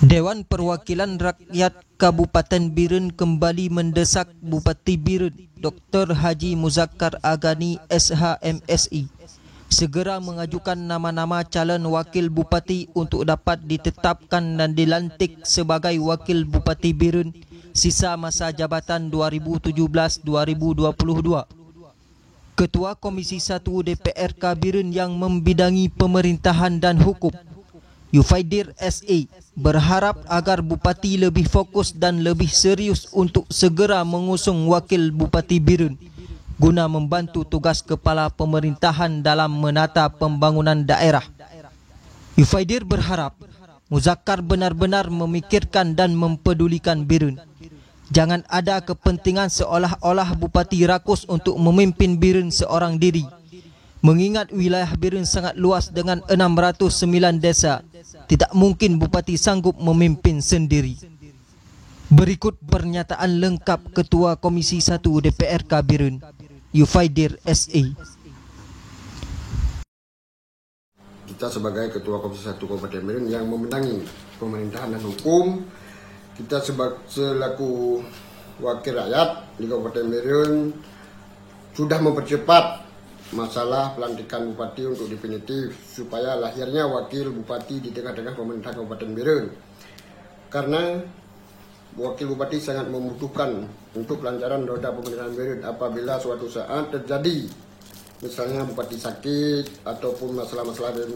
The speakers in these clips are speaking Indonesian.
Dewan Perwakilan Rakyat Kabupaten Biren kembali mendesak Bupati Biren Dr. Haji Muzakkar Agani SHMSI segera mengajukan nama-nama calon wakil bupati untuk dapat ditetapkan dan dilantik sebagai wakil Bupati Biren sisa masa jabatan 2017-2022. Ketua Komisi 1 DPRK Biren yang membidangi pemerintahan dan hukum, Yufaidir SE, berharap agar Bupati lebih fokus dan lebih serius untuk segera mengusung wakil Bupati Biren guna membantu tugas kepala pemerintahan dalam menata pembangunan daerah. Yufaidir berharap Muzakkar benar-benar memikirkan dan mempedulikan Biren. Jangan ada kepentingan seolah-olah Bupati rakus untuk memimpin Biren seorang diri. Mengingat wilayah Biren sangat luas dengan 609 desa, tidak mungkin Bupati sanggup memimpin sendiri. Berikut pernyataan lengkap Ketua Komisi 1 DPRK Biren, Yufaidir SE. Kita sebagai Ketua Komisi 1 Kabupaten Biren yang membenangi pemerintahan dan hukum, kita selaku wakil rakyat di Kabupaten Biren sudah mempercepat masalah pelantikan bupati untuk definitif supaya lahirnya wakil bupati di tengah-tengah pemerintahan Kabupaten Biren. Karena wakil bupati sangat membutuhkan untuk kelancaran roda pemerintahan Biren apabila suatu saat terjadi misalnya bupati sakit ataupun masalah-masalah dari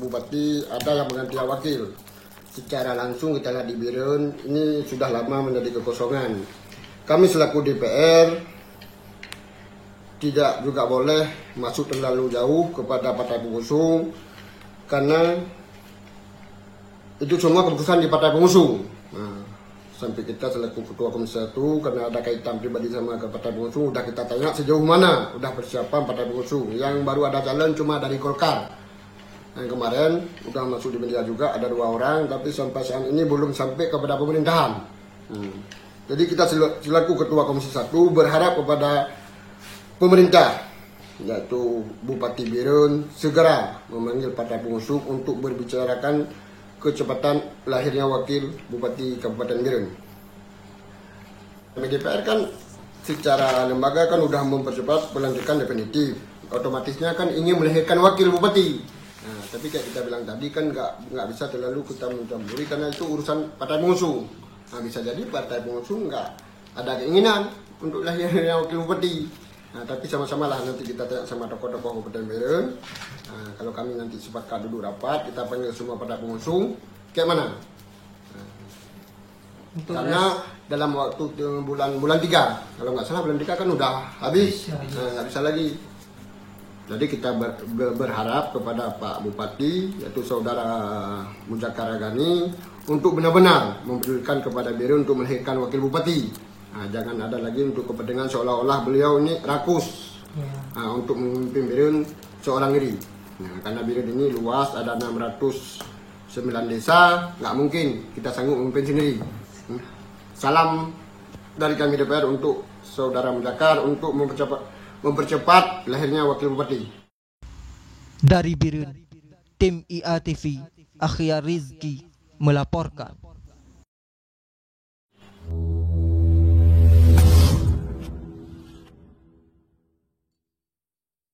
bupati ada yang mengganti wakil. Secara langsung kita lihat di Biren ini sudah lama menjadi kekosongan. Kami selaku DPR tidak juga boleh masuk terlalu jauh kepada partai pengusung karena itu semua keputusan di partai pengusung. Nah, sampai kita selaku Ketua Komisi 1 karena ada kaitan pribadi sama ke partai pengusung, udah kita tanya sejauh mana udah persiapan partai pengusung. Yang baru ada calon cuma dari Golkar. Yang kemarin udah masuk di media juga ada 2 orang, tapi sampai saat ini belum sampai kepada pemerintahan. Jadi kita selaku Ketua Komisi 1 berharap kepada pemerintah, yaitu Bupati Biren, segera memanggil partai pengusung untuk berbicarakan kecepatan lahirnya wakil Bupati Kabupaten Biren. DPR kan secara lembaga kan udah mempercepat pelantikan definitif, otomatisnya kan ingin melahirkan wakil Bupati. Nah, tapi kayak kita bilang tadi kan nggak bisa terlalu kita mencampuri karena itu urusan partai pengusung. Nah, bisa jadi partai pengusung nggak ada keinginan untuk lahirnya wakil bupati. Nah, tapi sama-sama lah nanti kita tanya sama tokoh-tokoh Kabupaten Biren. Nah, kalau kami nanti sepakat duduk rapat, kita panggil semua partai pengusung, kayak mana? Nah, karena dalam waktu bulan 3, kalau nggak salah bulan 3 kan udah habis, nggak bisa lagi. Jadi kita berharap kepada Pak Bupati, yaitu Saudara Muzakkar Agani, untuk benar-benar mempedulikan kepada Biren untuk melahirkan wakil bupati. Nah, jangan ada lagi untuk kepentingan seolah-olah beliau ini rakus untuk memimpin Biren seorang diri. Nah, karena Biren ini luas, ada 609 desa, nggak mungkin kita sanggup memimpin sendiri. Salam dari kami DPR untuk Saudara Muzakkar untuk mempercepat lahirnya wakil bupati. Dari Biren, tim IATV, Akhyar Rizki melaporkan.